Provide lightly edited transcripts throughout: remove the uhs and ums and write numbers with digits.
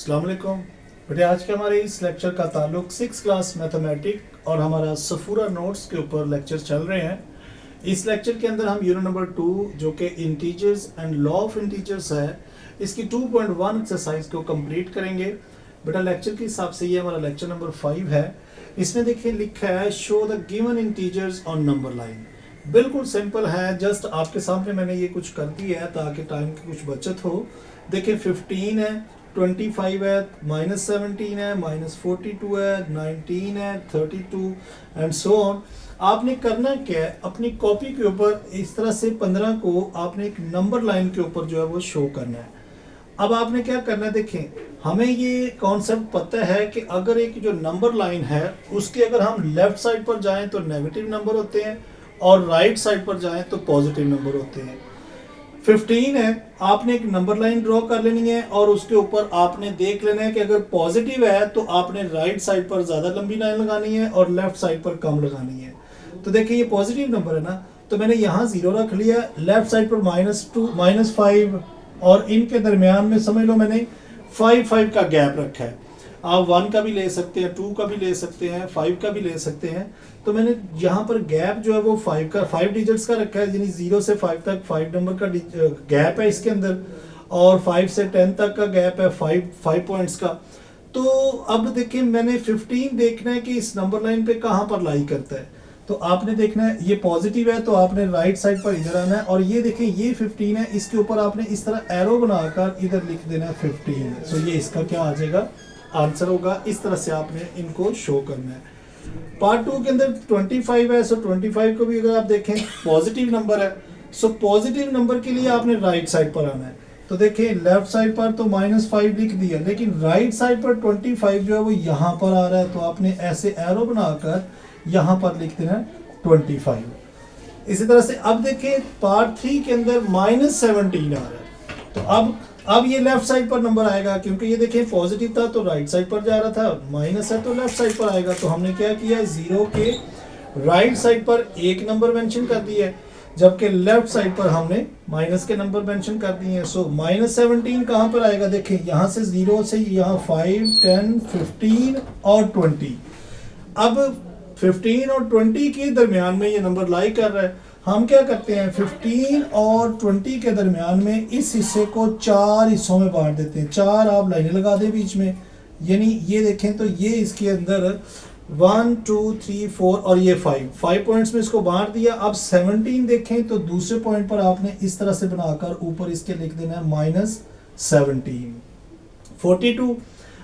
अस्सलाम वालेकुम बेटे। आज के हमारे इस लेक्चर का ताल्लुक 6 क्लास मैथमेटिक और हमारा सफूरा नोट्स के ऊपर लेक्चर चल रहे हैं। इस लेक्चर के अंदर हम यूनिट नंबर 2 जो कि integers and law of integers है, इसकी 2.1 एक्सरसाइज को कंप्लीट करेंगे। बेटा लेक्चर के हिसाब से ये हमारा लेक्चर नंबर 5 है। इसमें देखिए लिखा है show the given integers on number line. बिल्कुल सिंपल है, जस्ट आपके सामने मैंने ये कुछ कर दिया है ताकि टाइम की कुछ बचत हो। देखिए 15 है, 25 है, -17 है, -42 है, 19 है, 32 एंड सो ऑन। आपने करना क्या है, अपनी कॉपी के ऊपर इस तरह से 15 को आपने एक नंबर लाइन के ऊपर जो है वो शो करना है। अब आपने क्या करना है, देखें हमें ये कॉन्सेप्ट पता है कि अगर एक जो नंबर लाइन है उसके अगर हम लेफ्ट साइड पर जाएं तो नेगेटिव नंबर होते हैं और राइट साइड पर जाएं तो पॉजिटिव नंबर होते हैं। 15 है, आपने एक नंबर लाइन ड्रॉ कर लेनी है और उसके ऊपर आपने देख लेना है कि अगर पॉजिटिव है तो आपने राइट साइड पर ज़्यादा लंबी लाइन लगानी है और लेफ्ट साइड पर कम लगानी है। तो देखिए ये पॉजिटिव नंबर है ना, तो मैंने यहाँ 0 रख लिया, लेफ्ट साइड पर -2 -5 और इनके दरमियान में समझ लो मैंने 5 का गैप रखा है। आप 1 का भी ले सकते हैं, 2 का भी ले सकते हैं, 5 का भी ले सकते हैं। तो मैंने यहाँ पर गैप जो है वो 5 डिजिट्स का रखा है, यानी 0 से 5 तक 5 नंबर का गैप है इसके अंदर, और 5 से 10 तक का गैप है 5 पॉइंट्स का। तो अब देखिए मैंने 15 देखना है कि इस नंबर लाइन पे कहाँ पर लाई करता है। तो आपने देखना है ये पॉजिटिव है तो आपने राइट साइड पर इधर आना है, और ये देखें ये 15 है, इसके ऊपर आपने इस तरह एरो बनाकर इधर लिख देना है 15। सो ये इसका क्या आ जाएगा, आंसर होगा। इस तरह से आपने इनको शो करना है। पार्ट 2 के अंदर 25 है, सो 25 को भी अगर आप देखें पॉजिटिव नंबर है, सो पॉजिटिव नंबर के लिए आपने राइट साइड पर आना है। तो देखिए लेफ्ट साइड पर तो -5 लिख दिया, लेकिन राइट साइड पर 25 जो है वो यहाँ पर आ रहा है, तो आपने ऐसे एरो बनाकर यहाँ पर लिख देना है 25। इसी तरह से अब देखिए पार्ट 3 के अंदर -17 आ रहा है, तो अब ये लेफ्ट साइड पर नंबर आएगा, क्योंकि ये देखिए पॉजिटिव था तो राइट साइड पर जा रहा था, माइनस है तो लेफ्ट साइड पर आएगा। तो हमने क्या किया, 0 के राइट साइड पर एक नंबर मेंशन कर दिया है, जबकि लेफ्ट साइड पर हमने माइनस के नंबर मेंशन कर दिए हैं। सो -17 कहाँ पर आएगा, देखिए यहाँ से 0 से यहाँ 5, 10, 15 और 20। अब 15 और 20 के दरमियान में ये नंबर लाई कर रहा है। हम क्या करते हैं, 15 और 20 के दरमियान में इस हिस्से को 4 हिस्सों में बांट देते हैं। 4 आप लाइनें लगा दें बीच में, यानी ये देखें तो ये इसके अंदर 1 2 3 4 और ये 5 पॉइंट्स में इसको बांट दिया। अब 17 देखें तो दूसरे पॉइंट पर आपने इस तरह से बनाकर ऊपर इसके लिख देना है -17। 42,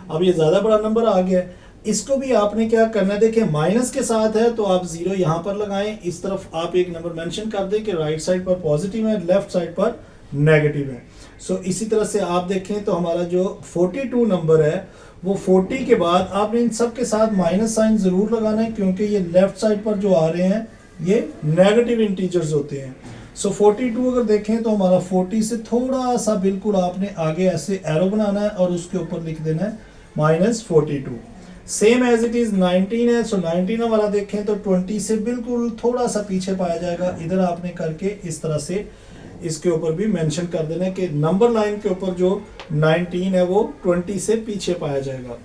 अब ये ज़्यादा बड़ा नंबर आ गया है, इसको भी आपने क्या करना है, देखिए माइनस के साथ है तो आप 0 यहाँ पर लगाएं, इस तरफ आप एक नंबर मेंशन कर दें कि राइट साइड पर पॉजिटिव है, लेफ्ट साइड पर नेगेटिव है। सो इसी तरह से आप देखें तो हमारा जो 42 नंबर है वो 40 के बाद आपने इन सब के साथ माइनस साइन ज़रूर लगाना है, क्योंकि ये लेफ्ट साइड पर जो आ रहे हैं ये नेगेटिव इंटीजर्स होते हैं। सो 42 अगर देखें तो हमारा 40 से थोड़ा सा बिल्कुल आपने आगे ऐसे एरो बनाना है और उसके ऊपर लिख देना है -42। सेम एज इट इज 19 है, सो 19 हमारा देखें तो 20 से बिल्कुल थोड़ा सा पीछे पाया जाएगा। इधर आपने करके इस तरह से इसके ऊपर भी मेंशन कर देना है कि नंबर लाइन के ऊपर जो 19 है वो 20 से पीछे पाया जाएगा।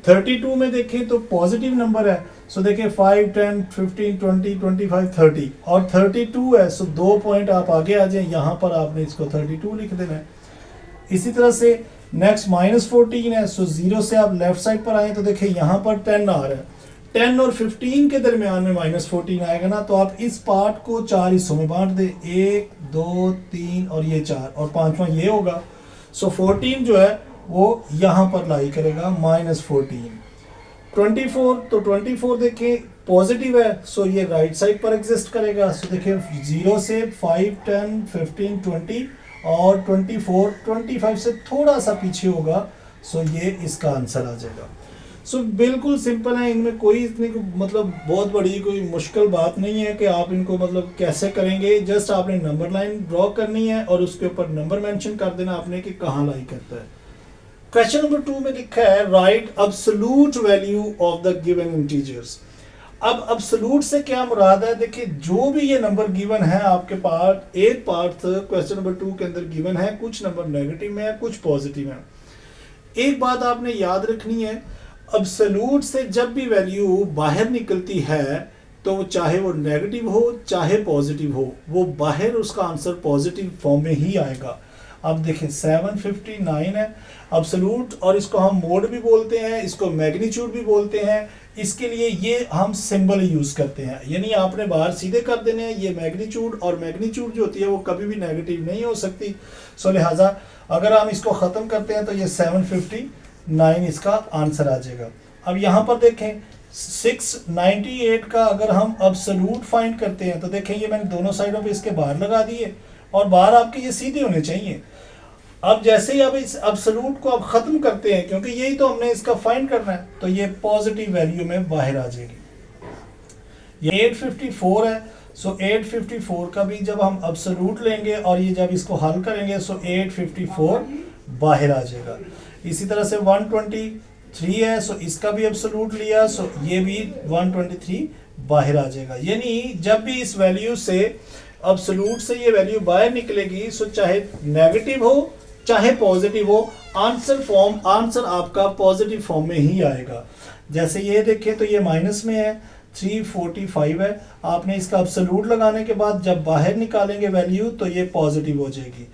32 में देखें तो पॉजिटिव नंबर है, सो देखिए 5 10 15 20 25 30 और 32 है, सो 2 पॉइंट आप आगे आ जाए, यहाँ पर आपने इसको 32 लिख देना है। इसी तरह से नेक्स्ट -14 है, सो 0 से आप लेफ्ट साइड पर आए तो देखिए यहाँ पर 10 आ रहा है, 10 और 15 के दरमियान में -14 आएगा ना, तो आप इस पार्ट को 4 हिस्सों में बांट दें, 1 2 3 और ये 4 और 5वां ये होगा। सो 14 जो है वो यहाँ पर लाई करेगा -14। 24, तो 24 देखिए पॉजिटिव है, सो ये राइट साइड पर एग्जिस्ट करेगा। सो देखिए 0 से 5 10 15 20 और 24 25 से थोड़ा सा पीछे होगा, सो ये इसका आंसर आ जाएगा। सो बिल्कुल सिंपल है, इनमें कोई इतनी मतलब बहुत बड़ी कोई मुश्किल बात नहीं है कि आप इनको मतलब कैसे करेंगे। जस्ट आपने नंबर लाइन ड्रॉ करनी है और उसके ऊपर नंबर मेंशन कर देना आपने कि कहाँ लाई करता है। क्वेश्चन नंबर 2 में लिखा है right absolute value of the given integers. अब एब्सोल्यूट से क्या मुराद है, देखिए जो भी ये नंबर गिवन है आपके पास, एक पार्ट क्वेश्चन नंबर 2 के अंदर गिवन है, कुछ नंबर नेगेटिव में है कुछ पॉजिटिव है। एक बात आपने याद रखनी है, अब्सोल्यूट से जब भी वैल्यू बाहर निकलती है तो चाहे वो नेगेटिव हो चाहे पॉजिटिव हो, वो बाहर उसका आंसर पॉजिटिव फॉर्म में ही आएगा। अब देखें 759 है अब्सोल्यूट, और इसको हम मोड भी बोलते हैं, इसको मैग्नीट्यूड भी बोलते हैं। इसके लिए ये हम सिंबल यूज करते हैं, यानी आपने बाहर सीधे कर देने हैं ये मैग्नीट्यूड, और मैग्नीट्यूड जो होती है वो कभी भी नेगेटिव नहीं हो सकती। सो लिहाजा अगर हम इसको ख़त्म करते हैं तो ये 759 इसका आंसर आ जाएगा। अब यहाँ पर देखें 698 का अगर हम अब्सोल्यूट फाइंड करते हैं तो देखें ये मैंने दोनों साइडों पे इसके बाहर लगा दिए, और बाहर आपके ये सीधे होने चाहिए। अब जैसे ही अब इस अब्सोल्यूट को अब ख़त्म करते हैं, क्योंकि यही तो हमने इसका फाइंड करना है, तो ये पॉजिटिव वैल्यू में बाहर आ जाएगी। ये 854 है, सो 854 का भी जब हम अब्सोल्यूट लेंगे और ये जब इसको हल करेंगे सो 854 बाहर आ जाएगा। इसी तरह से 123 है, सो इसका भी अब्सोल्यूट लिया, सो ये भी 123 बाहर आ जाएगा। यानी जब भी इस वैल्यू से अब्सोल्यूट से ये वैल्यू बाहर निकलेगी, सो चाहे नेगेटिव हो चाहे पॉजिटिव हो, आंसर आपका पॉजिटिव फॉर्म में ही आएगा। जैसे ये देखें तो ये माइनस में है, 345 है, आपने इसका अब्सोल्यूट लगाने के बाद जब बाहर निकालेंगे वैल्यू तो ये पॉजिटिव हो जाएगी।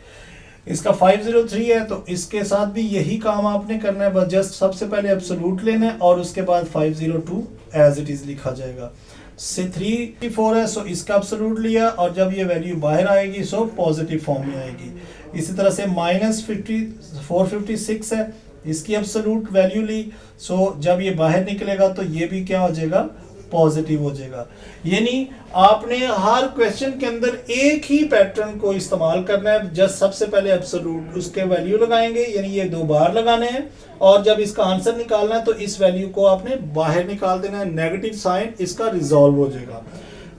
इसका 503 है, तो इसके साथ भी यही काम आपने करना है, बस जस्ट सबसे पहले अब्सोल्यूट लेना है और उसके बाद 502 एज इट इज लिखा जाएगा। से 354 है, सो इसका अब्सोल्यूट लिया और जब ये वैल्यू बाहर आएगी सो पॉजिटिव फॉर्म में आएगी। इसी तरह से -456 है, इसकी अब्सोल्यूट वैल्यू ली, सो जब ये बाहर निकलेगा तो ये भी क्या हो जाएगा, पॉजिटिव हो जाएगा। यानी आपने हर क्वेश्चन के अंदर एक ही पैटर्न को इस्तेमाल करना है, जस्ट सबसे पहले एब्सोल्यूट उसके वैल्यू लगाएंगे, यानी ये 2 बार लगाने हैं, और जब इसका आंसर निकालना है तो इस वैल्यू को आपने बाहर निकाल देना है, नेगेटिव साइन इसका रिजॉल्व हो जाएगा।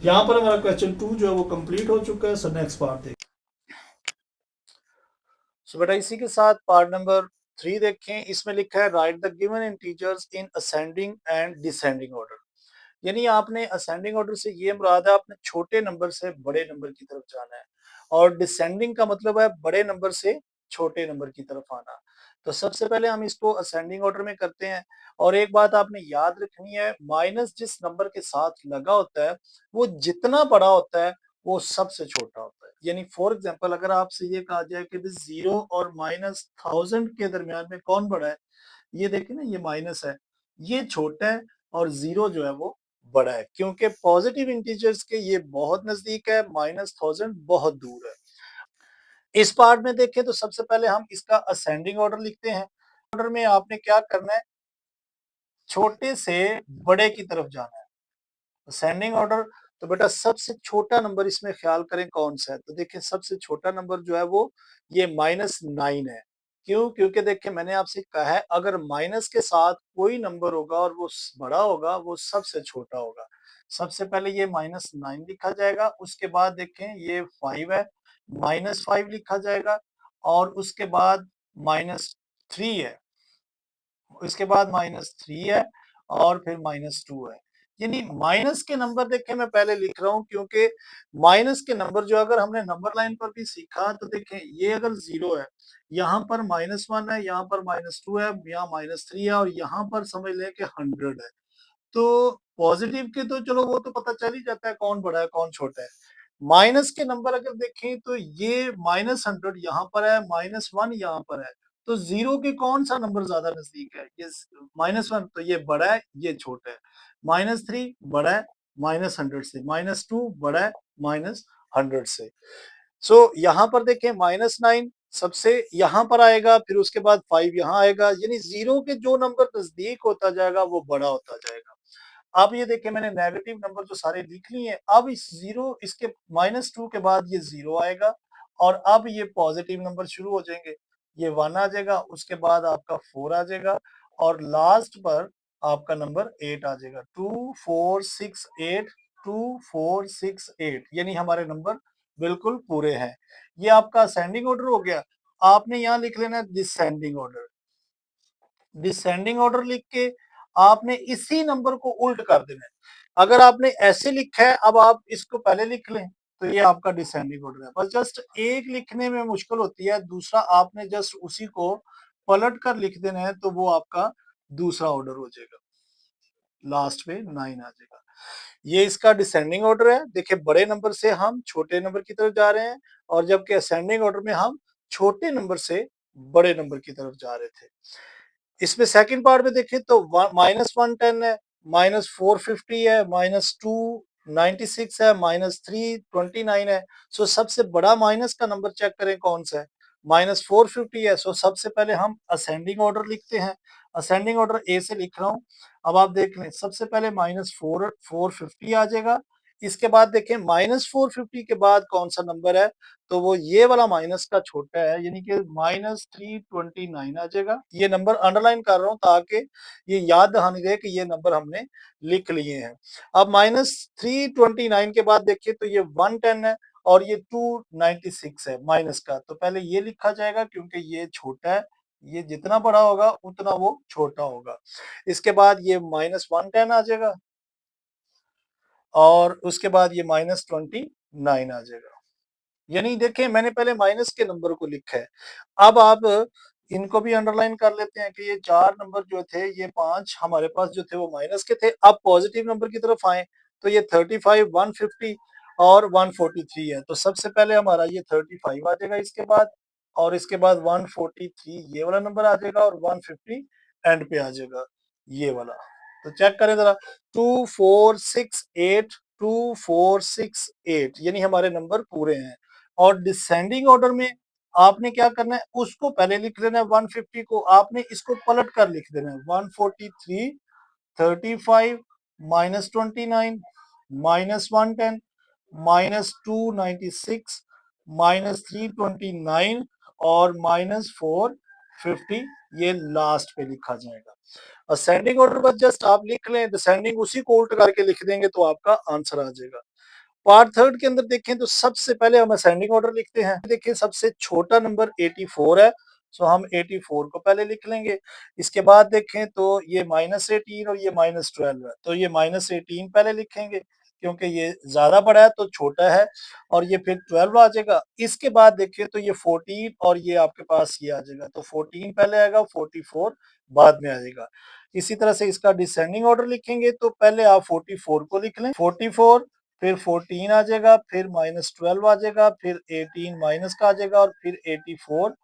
यहाँ पर हमारा क्वेश्चन 2 जो है वो कंप्लीट हो चुका है। सो नेक्स्ट पार्ट देखिए। सो बेटा इसी के साथ पार्ट नंबर 3 देखें। इसमें लिखा है right the given integers in ascending and descending order. यानी आपने असेंडिंग ऑर्डर से ये मुराद है आपने छोटे नंबर से बड़े नंबर की तरफ जाना है, और डिसेंडिंग का मतलब है बड़े नंबर से छोटे नंबर की तरफ आना। तो सबसे पहले हम इसको असेंडिंग ऑर्डर में करते हैं, और एक बात आपने याद रखनी है, माइनस जिस नंबर के साथ लगा होता है वो जितना बड़ा होता है वो सबसे छोटा होता है। यानी फॉर एग्जाम्पल अगर आपसे ये कहा जाए कि 0 और -1000 के दरमियान में कौन बड़ा है, ये देखिए ना, ये माइनस है, ये छोटा है, और 0 जो है वो बड़ा है, क्योंकि पॉजिटिव इंटीजर्स के ये बहुत नजदीक है, -1000 बहुत दूर है। इस पार्ट में देखें तो सबसे पहले हम इसका असेंडिंग ऑर्डर लिखते हैं। ऑर्डर में आपने क्या करना है, छोटे से बड़े की तरफ जाना है। असेंडिंग ऑर्डर, तो बेटा सबसे छोटा नंबर इसमें ख्याल करें कौन सा है, तो देखिए सबसे छोटा नंबर जो है वो ये -9 है। क्यों? क्योंकि देखिए मैंने आपसे कहा है अगर माइनस के साथ कोई नंबर होगा और वो बड़ा होगा वो सबसे छोटा होगा। सबसे पहले ये -9 लिखा जाएगा, उसके बाद देखें ये 5 है, -5 लिखा जाएगा, और उसके बाद -3 है, इसके बाद -3 है, और फिर -2 है। यानी माइनस के नंबर देखें मैं पहले लिख रहा हूं, क्योंकि माइनस के नंबर जो अगर हमने नंबर लाइन पर भी सीखा तो देखें ये अगर 0 है, यहाँ पर -1 है, यहाँ पर -2 है, यहाँ -3 है, और यहाँ पर समझ लें कि 100 है। तो पॉजिटिव के तो चलो वो तो पता चल ही जाता है कौन बड़ा है कौन छोटा है। माइनस के नंबर अगर देखें तो ये -100 यहाँ पर है, -1 यहाँ पर है, तो 0 के कौन सा नंबर ज्यादा नजदीक है, ये -1, तो ये बड़ा है ये छोटा है। -3 बड़ा है -100 से, -2 बड़ा है -100 से। सो यहाँ पर देखें -9 सबसे यहाँ पर आएगा, फिर उसके बाद 5 यहाँ आएगा, यानी 0 के जो नंबर नजदीक होता जाएगा वो बड़ा होता जाएगा। अब ये देखिए मैंने नेगेटिव नंबर जो सारे लिख लिए हैं, अब इस 0 इसके -2 के बाद ये 0 आएगा, और अब ये पॉजिटिव नंबर शुरू हो जाएंगे, ये 1 आ जाएगा, उसके बाद आपका 4 आ जाएगा, और लास्ट पर आपका नंबर 8 आ जाएगा। 2 4 6 8, 2 4 6 8, यानी हमारे नंबर बिल्कुल पूरे हैं। ये आपका असेंडिंग ऑर्डर हो गया। आपने यहाँ लिख लेना है डिसेंडिंग ऑर्डर। डिसेंडिंग ऑर्डर लिख के आपने इसी नंबर को उल्ट कर देना है। अगर आपने ऐसे लिखा है, अब आप इसको पहले लिख लें, तो ये आपका डिसेंडिंग ऑर्डर है। बस जस्ट एक लिखने में मुश्किल होती है, दूसरा आपने जस्ट उसी को पलट कर लिख देना है तो वो आपका दूसरा ऑर्डर हो जाएगा, लास्ट में 9 आ जाएगा। ये इसका डिसेंडिंग ऑर्डर है। देखिए बड़े नंबर से हम छोटे नंबर की तरफ जा रहे हैं और जबकि असेंडिंग ऑर्डर में हम छोटे नंबर से बड़े नंबर की तरफ जा रहे थे। इसमें सेकंड पार्ट में देखें तो -110 है, -450 है, -296 है, -329 है। सो सबसे बड़ा माइनस का नंबर चेक करें कौन सा है, -450 है। सो सबसे पहले हम असेंडिंग ऑर्डर लिखते हैं। असेंडिंग ऑर्डर ए से लिख रहा हूँ। अब आप देख लें, सबसे पहले -450 आ जाएगा। इसके बाद देखें -450 के बाद कौन सा नंबर है, तो वो ये वाला माइनस का छोटा है, यानी कि -329 आ जाएगा। ये नंबर अंडरलाइन कर रहा हूँ ताकि ये याद दहानी रहे कि ये नंबर हमने लिख लिए हैं। अब -329 के बाद देखिए तो ये 110 है और ये 296 है माइनस का, तो पहले ये लिखा जाएगा क्योंकि ये छोटा है। ये जितना बड़ा होगा उतना वो छोटा होगा। इसके बाद ये -110 आ जाएगा और उसके बाद ये -29 आ जाएगा। यानी देखिए मैंने पहले माइनस के नंबर को लिखा है। अब आप इनको भी अंडरलाइन कर लेते हैं कि ये 4 नंबर जो थे, ये 5 हमारे पास जो थे वो माइनस के थे। अब पॉजिटिव नंबर की तरफ आए तो ये 35, 150 और 143 है। तो सबसे पहले हमारा ये 35 आ जाएगा इसके बाद, और इसके बाद 143 ये वाला नंबर आ जाएगा और 150 एंड पे आ जाएगा ये वाला। तो चेक करें जरा, 2468, 2468 यानी हमारे नंबर पूरे हैं। और डिसेंडिंग ऑर्डर में आपने क्या करना है, उसको पहले लिख लेना है। 150 को आपने इसको पलट कर लिख देना है। 143, 35, -29, -110, -296, -329 और -450 ये लास्ट पे लिखा जाएगा। असेंडिंग ऑर्डर बस जस्ट आप लिख लें, डिसेंडिंग उसी को उल्ट करके लिख देंगे तो आपका आंसर आ जाएगा। पार्ट थर्ड के अंदर देखें तो सबसे पहले हम असेंडिंग ऑर्डर लिखते हैं। देखिए सबसे छोटा नंबर 84 है, सो हम 84 को पहले लिख लेंगे। इसके बाद देखें तो ये -18 और ये -12 है, तो ये -18 पहले लिखेंगे क्योंकि ये ज्यादा बड़ा है तो छोटा है, और ये फिर 12 आ जाएगा। इसके बाद देखिए तो ये 14 और ये आपके पास ये आ जाएगा, तो 14 पहले आएगा, 44 बाद में आ जाएगा। इसी तरह से इसका डिसेंडिंग ऑर्डर लिखेंगे तो पहले आप 44 को लिख लें, 44, फिर 14 आ जाएगा, फिर -12 आ जाएगा, फिर 18 माइनस का आ जाएगा और फिर 84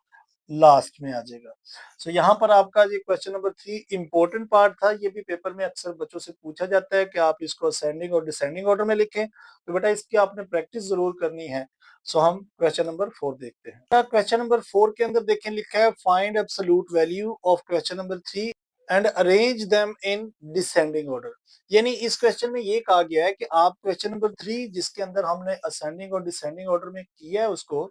लास्ट में आ जाएगा। सो यहाँ पर आपका ये क्वेश्चन नंबर 3 इंपॉर्टेंट पार्ट था। ये भी पेपर में अक्सर बच्चों से पूछा जाता है कि आप इसको असेंडिंग और डिसेंडिंग ऑर्डर में लिखें, तो बेटा इसकी आपने प्रैक्टिस जरूर करनी है। सो हम क्वेश्चन नंबर 4 देखते हैं। क्वेश्चन नंबर 4 के अंदर देखें लिखा है find absolute value of question number 3 and arrange them in descending order. यानी इस क्वेश्चन में ये कहा गया है कि आप क्वेश्चन नंबर 3 जिसके अंदर हमने असेंडिंग और डिसेंडिंग ऑर्डर में किया है उसको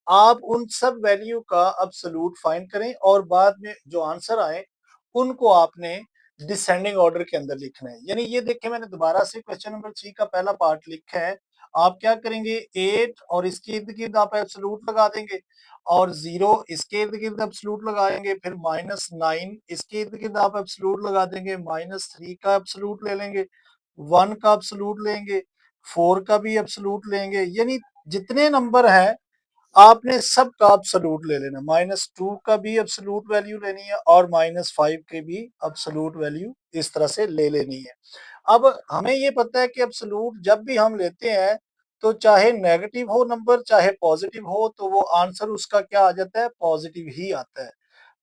आप उन सब वैल्यू का अब्सोल्यूट फाइंड करें और बाद में जो आंसर आए उनको आपने डिसेंडिंग ऑर्डर के अंदर लिखना है। यानी ये देखिए मैंने दोबारा से क्वेश्चन नंबर 3 का पहला पार्ट लिखा है। आप क्या करेंगे, 8 और इसके इर्द गिर्द आप एब्सोल्यूट लगा देंगे और 0 इसके इर्द गिर्द एब्सोल्यूट लगाएंगे, फिर -9 इसके इर्द गिर्द आप एब्सोल्यूट लगा देंगे, -3 का एब्सोल्यूट ले लेंगे, 1 का एब्सोल्यूट लेंगे, 4 का भी एब्सोल्यूट लेंगे। यानी जितने नंबर हैं आपने सब का एब्सोल्यूट ले लेना, -2 का भी एब्सोल्यूट वैल्यू लेनी है और -5 के भी एब्सोल्यूट वैल्यू इस तरह से ले लेनी है। अब हमें ये पता है कि एब्सोल्यूट जब भी हम लेते हैं तो चाहे नेगेटिव हो नंबर चाहे पॉजिटिव हो तो वो आंसर उसका क्या आ जाता है, पॉजिटिव ही आता है।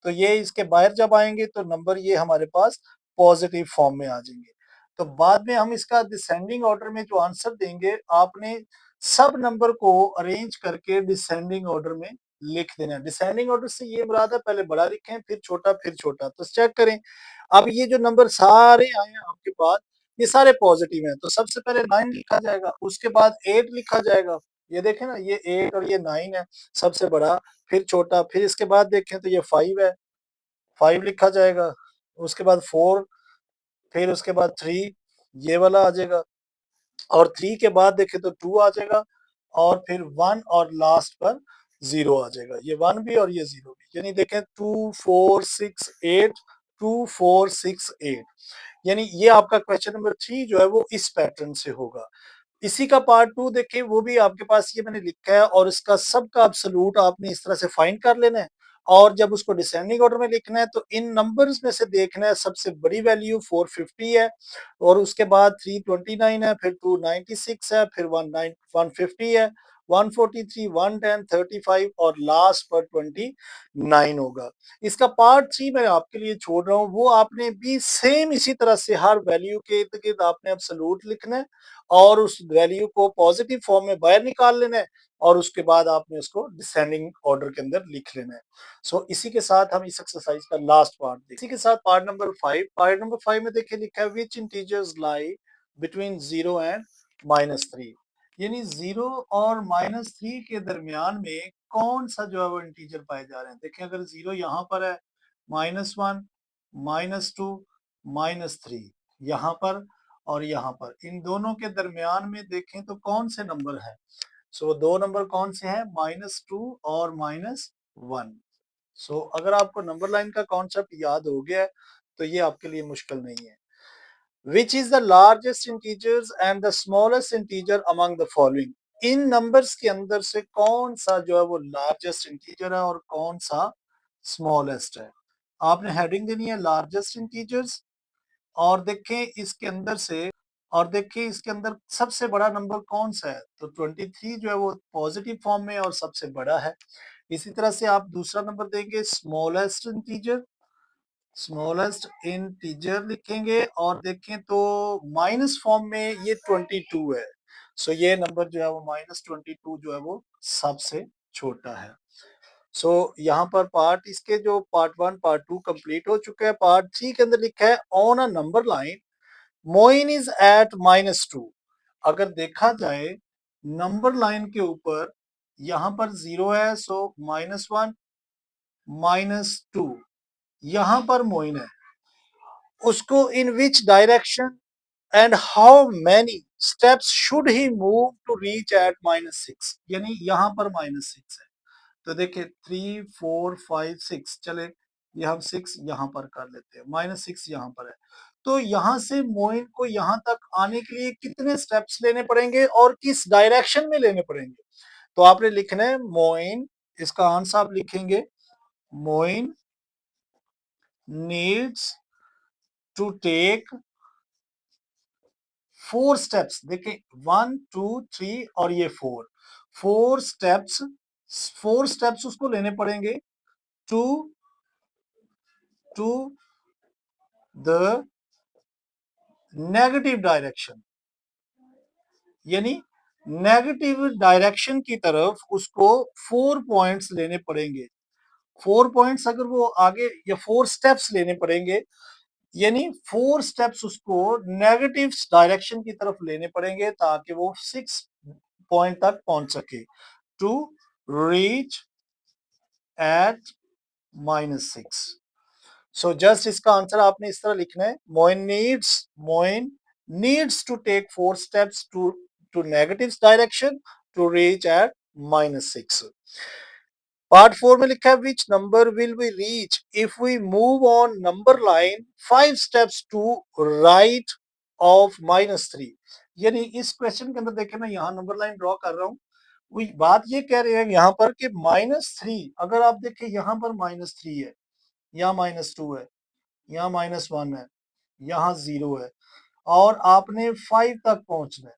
तो ये इसके बाहर जब आएंगे तो नंबर ये हमारे पास पॉजिटिव फॉर्म में आ जाएंगे। तो बाद में हम इसका डिसेंडिंग ऑर्डर में जो आंसर देंगे आपने सब नंबर को अरेंज करके डिसेंडिंग ऑर्डर में लिख देना। डिसेंडिंग ऑर्डर से ये मुराद है पहले बड़ा लिखें फिर छोटा फिर छोटा। तो चेक करें, अब ये जो नंबर सारे आए हैं आपके पास ये सारे पॉजिटिव हैं, तो सबसे पहले 9 लिखा जाएगा, उसके बाद 8 लिखा जाएगा। ये देखें ना, ये 8 और ये 9 है, सबसे बड़ा फिर छोटा, फिर इसके बाद देखें तो ये 5 है, 5 लिखा जाएगा, उसके बाद 4, फिर उसके बाद 3 ये वाला आ जाएगा, और 3 के बाद देखें तो 2 आ जाएगा, और फिर 1 और लास्ट पर 0 आ जाएगा। ये 1 भी और ये 0 भी, यानी देखें 2 4 6 8, 2 4 6 8। यानी ये आपका क्वेश्चन नंबर 3 जो है वो इस पैटर्न से होगा। इसी का पार्ट 2 देखें, वो भी आपके पास ये मैंने लिखा है और इसका सबका एब्सोल्यूट आपने इस तरह से फाइंड कर लेना है और जब उसको डिसेंडिंग ऑर्डर में लिखना है तो इन नंबर्स में से देखना है सबसे बड़ी वैल्यू 450 है और उसके बाद 329 है, फिर 296 है, फिर 150 है, 143, 110, 35 और लास्ट पर 29 होगा। इसका पार्ट 3 मैं आपके लिए छोड़ रहा हूँ, वो आपने भी सेम इसी तरह से हर वैल्यू के इर्द गिर्द आपने एब्सोल्यूट लिखना है और उस वैल्यू को पॉजिटिव फॉर्म में बाहर निकाल लेना है और उसके बाद आपने उसको डिसेंडिंग ऑर्डर के अंदर लिख लेना है। सो इसी के साथ हम इस एक्सरसाइज का लास्ट पार्ट देखते हैं। इसी के साथ पार्ट नंबर 5 में देखिए लिखा है विच इंटीजर्स लाई बिटवीन 0 एंड -3, यानी 0 और -3 के दरमियान में कौन सा जो है वो इंटीजर पाए जा रहे हैं। देखिए अगर 0 यहाँ पर है, -1, -2, -3 यहाँ पर और यहाँ पर, इन दोनों के दरमियान में देखें तो कौन से नंबर है। सो दो नंबर कौन से हैं, -2 और -1। सो अगर आपको नंबर लाइन का कॉन्सेप्ट याद हो गया है तो ये आपके लिए मुश्किल नहीं है। Which is the largest integers and the smallest integer among the following, in numbers के अंदर से कौन सा जो है वो लार्जेस्ट इंटीजर है और कौन सा स्मॉलेस्ट है। आपने हेडिंग देनी है लार्जेस्ट इंटीजर्स और देखें इसके अंदर से, और देखिए इसके अंदर सबसे बड़ा नंबर कौन सा है, तो 23 जो है वो पॉजिटिव फॉर्म में और सबसे बड़ा है। इसी तरह से आप दूसरा नंबर देंगे स्मॉलेस्ट इंटीजर लिखेंगे और देखें तो माइनस फॉर्म में ये 22 है। सो ये नंबर जो है वो -22 जो है वो सबसे छोटा है। सो यहाँ पर पार्ट इसके जो पार्ट 1 पार्ट 2 कंप्लीट हो चुका है। पार्ट 3 के अंदर लिखा है on a number line Moin is at -2। अगर देखा जाए नंबर लाइन के ऊपर यहाँ पर 0 है, सो -1 -2 यहाँ पर मोइन है, उसको in which direction and how many steps should he move to reach at -6, यानी यहाँ पर -6 है। तो देखिए 3, 4, 5, 6, चले ये हम 6 यहाँ पर कर लेते हैं, -6 यहाँ पर है। तो यहाँ से मोइन को यहाँ तक आने के लिए कितने स्टेप्स लेने पड़ेंगे और किस डायरेक्शन में लेने पड़ेंगे। तो आपने लिखना है मोइन, इसका आंसर आप लिखेंगे Moin needs to take 4 steps. देखिए 1, 2, 3 और ये 4 स्टेप्स, 4 स्टेप्स उसको लेने पड़ेंगे to to the negative direction, यानी नेगेटिव डायरेक्शन की तरफ उसको 4 पॉइंट्स लेने पड़ेंगे। 4 पॉइंट्स अगर वो आगे या 4 स्टेप्स लेने पड़ेंगे, यानी 4 स्टेप्स उसको नेगेटिव डायरेक्शन की तरफ लेने पड़ेंगे ताकि वो 6 पॉइंट तक पहुंच सके to reach at -6। So just इसका आंसर आपने इस तरह लिखना है Moin needs to take 4 steps to negative direction to reach at -6। Part 4 में लिखा है which number will we reach if we move on number line 5 steps to right of -3, यानी इस क्वेश्चन के अंदर देखें मैं यहाँ नंबर लाइन ड्रॉ कर रहा हूँ। वही बात ये कह रहे हैं यहाँ पर कि -3, अगर आप देखें यहाँ पर -3 है, यहाँ -2 है, यहाँ -1 है, यहाँ 0 है और आपने 5 तक पहुंचना है,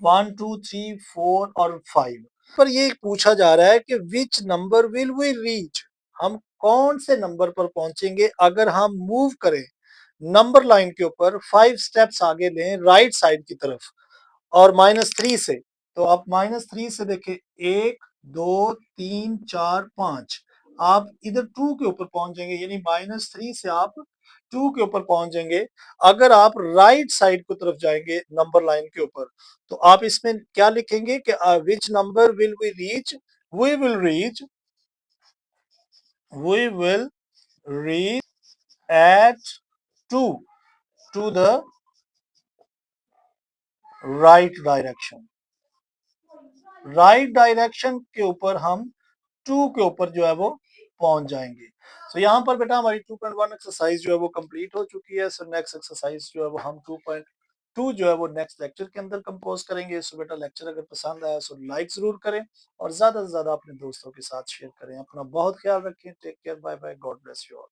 1, 2, 3, 4 और 5 पर ये पूछा जा रहा है कि which number will we reach, हम कौन से नंबर पर पहुंचेंगे अगर हम मूव करें नंबर लाइन के ऊपर 5 स्टेप्स आगे लें राइट साइड की तरफ और -3 से। तो आप -3 से देखें 1, 2, 3, 4, 5, आप इधर 2 के ऊपर पहुंच जाएंगे, यानी -3 से आप 2 के ऊपर पहुंच जाएंगे। अगर आप राइट साइड की तरफ जाएंगे नंबर लाइन के ऊपर तो आप इसमें क्या लिखेंगे कि which number will we reach, we will reach we will reach at 2 to the right direction. Right direction के ऊपर हम 2 के ऊपर जो है वो पहुंच जाएंगे। सो यहाँ पर बेटा हमारी 2.1 एक्सरसाइज जो है वो कंप्लीट हो चुकी है। सो नेक्स्ट एक्सरसाइज जो है वो हम 2.2 2 जो है वो नेक्स्ट लेक्चर के अंदर कंपोज करेंगे। सो बेटा लेक्चर अगर पसंद आया सो लाइक ज़रूर करें और ज़्यादा से ज़्यादा अपने दोस्तों के साथ शेयर करें। अपना बहुत ख्याल रखें। Take care, bye bye, God bless you all.